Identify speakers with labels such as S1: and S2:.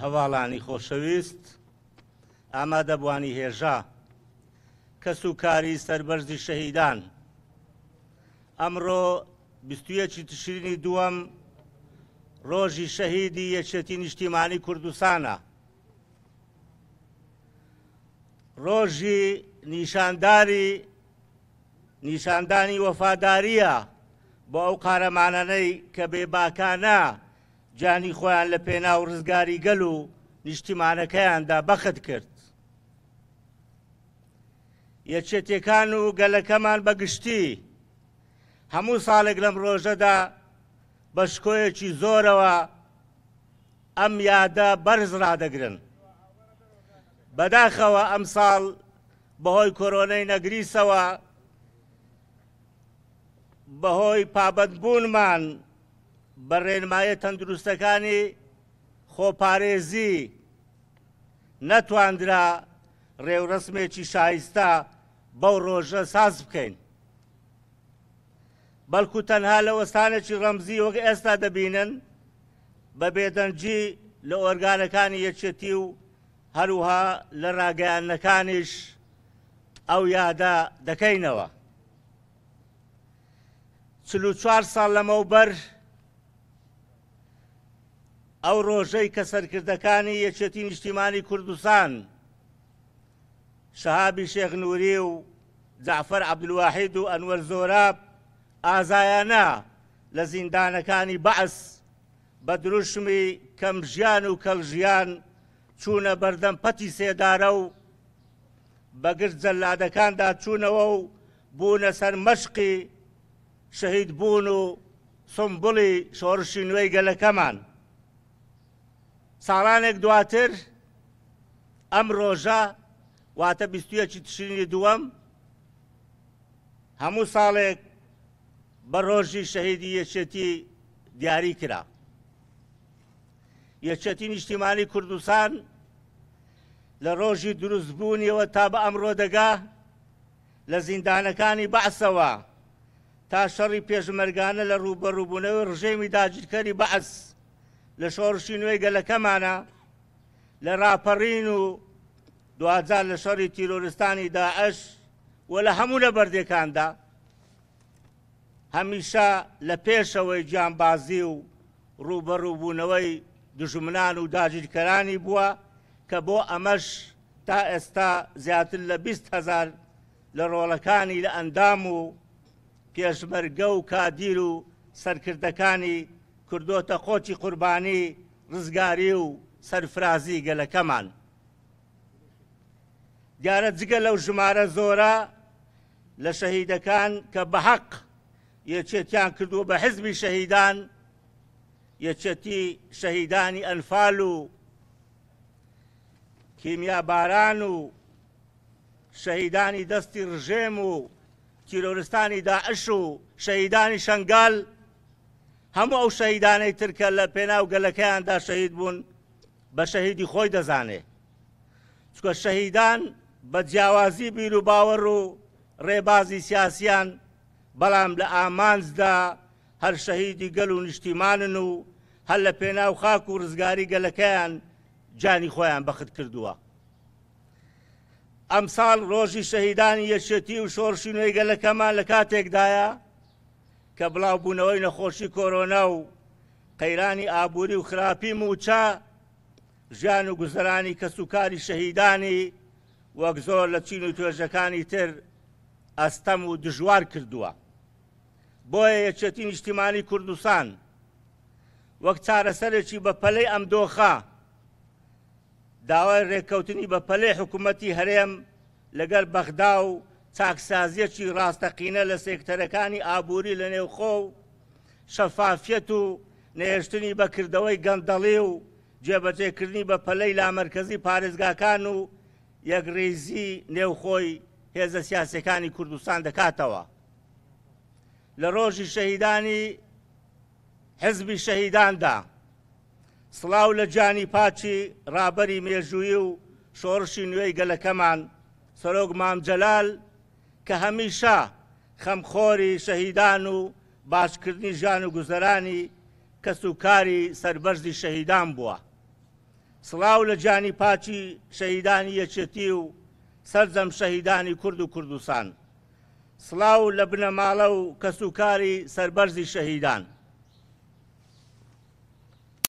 S1: هەواڵانی خۆشەویست، ئامادەبوانی هێژا، کەس و کاری سەربەرزی شەهیدان. ئەمڕۆ 21 تشرینی دووەم ڕۆژی شەهیدی یەکێتی نیشتیمانی کوردستانە. ڕۆژی نیشاندانی وەفاداریە بۆ ئەو قارەمانانەی کە بێباکانە جانی خۆیان لە پێناو ڕزگاری گەل و نیشتیمانەکەیاندا بەخت کرد. یەکێتیەکان و گەلەکەمان بەگشتی هەموو ساڵێک لەم ڕۆژەدا بە شکۆیەکی زۆرەوە ئەم یادە بەرز ڕادەگرن. بەداخەوە ئەم ساڵ بەهۆی کۆرۆنەی نەگریسەوە، بەهۆی پابەندبوونمان بە ڕێنمایە تەندروستەکانی خۆپارێزی نەتواندرا ڕێوڕسمێکی شایستە بەو ڕۆژە ساز بکەین. بەڵکو تەنها لە وەستانێکی ڕەمزی وەک ئێستا دەبینن بە بێدەنجی لە ئۆرگانەکانی یەکێتی و هەروها لە ڕاگەیاندنەکانیش ئەو یادە دەکەینەوە. 44 ساڵ لەمەوبەر ئەو ڕۆژەی کە سەرکردەکانی یەکێتی نیشتیمانی کوردستان شەهابی شێخ نووری و جەعفەر عەبدولواحید و ئەنوەر زۆراب ئازایانە لە زیندانەکانی بەعس بە دروشمی کەمژیان و کەڵژیان چوونە بەردەم پەتی سێدارە و بەگرت جەلادەکاندا چوونەوە و بوونە سەر مەشقی شەهید بوون و سمبڵی شۆڕشی نوێی گەلەکەمان. ساڵانێک دواتر ئەم ڕۆژە واتە 21 تشرینی دووەم هەموو ساڵێک بە ڕۆژی شەهیدی یەکێتی دیاری کرا. یەکێتی نیشتیمانی کوردستان لە ڕۆژی دروستبوونیەوە تا بە ئەمڕۆ دەگا لە زیندانەکانی بەعسەوە تا شەڕی پێشمەرگانە لە ڕوبەڕووبوونەوەی ڕژێمی داگیرکەری بەعس لە شۆڕشی نوێی گەلەکەمانە، لە ڕاپەڕین و دوجار لە شەڕی تیرۆریستانی داعش و لە هەموو لەبەردێکاندا هەمیشە لە پێشەوەی گیانبازی و ڕوبەڕووبوونەوەی دژمنان و داگیرکەرانی بووە کە بۆ ئەمەش تا ئێستا زیاتر لە 20,000 لە ڕۆڵەکانی لە ئەندام و پێشمەرگە و کادیر و سەرکردەکانی کردۆتە قۆچی قوربانی ڕزگاری و سەرفرازی گەلەکەمان. دیارە جگە لەو ژمارە زۆرە لە شەهیدەکان کە بەحەق یەکێتیان کردووە بە حیزبی شەهیدان، یەکێتی شەهیدانی ئەنفال و کیمیاباران و شەهیدانی دەستی ڕژێم و تیرۆریستانی داعش و شەهیدانی شەنگال، هەموو ئەو شەهیدانەی ترکە لە پێناو گەلەکەیاندا شەهید بوون بە شەهیدی خۆی دەزانێ. چکە شەهیدان بە جیاوازی بیر و باوەڕ و ڕێبازی سیاسیان، بەڵام لە ئامانجدا هەر شەهیدی گەل و نیشتیمانن و هەر لە پێناو خاک و ڕزگاری گەلەکەیان جانی خۆیان بەخت کردووە. ئەمساڵ ڕۆژی شەهیدانی یەکێتی و شۆڕشی نوێی گەلەکەمان لە کاتێکدایە کە بڵاوبوونەوەی نەخۆشی کۆرۆنا و قەیرانی ئابووری و خراپی موچە ژیان و گوزەرانی کەسوکاری شەهیدانی وەک زۆر لە چین و توێژەکانی تر ئەستەم و دژوار کردووە. بۆیە یەکێتی نیشتیمانی کوردستان وەک چارەسەرێکی بە پەلەی ئەم دۆخە داوای ڕێککەوتنی بە پەلەی حکوومەتی هەرێم لەگەڵ بەغدا و چاکسازیەکی ڕاستەقینە لە سێکتەرەکانی ئابووری لە نێوخۆ و شەفافیەت و نێهێشتنی بەکردەوەی گەندەڵی و جێبەجێکردنی بە پەلەی لامەرکەزی پارێزگاکان و یەکڕێزی نێوخۆی هێزە سیاسیەکانی کوردستان دەکاتەوە. لە ڕۆژی شەهیدانی حیزبی شەهیداندا سڵاو لە جانی پاچی ڕابەری مێژووی و شۆڕشی نوێی گەلەکەمان سەرۆک مام جەلال کە هەمیشە خەمخۆری شەهیدان و باشکردنی ژیان و گوزەرانی کەسوکاری سەربەرزی شەهیدان بووە. سڵاو لە جانی پاچی شەهیدانی یەکێتی و سەرجەم شەهیدانی کورد و کوردستان. سڵاو لە بنەماڵە و کەسوکاری سەربەرزی شەهیدان.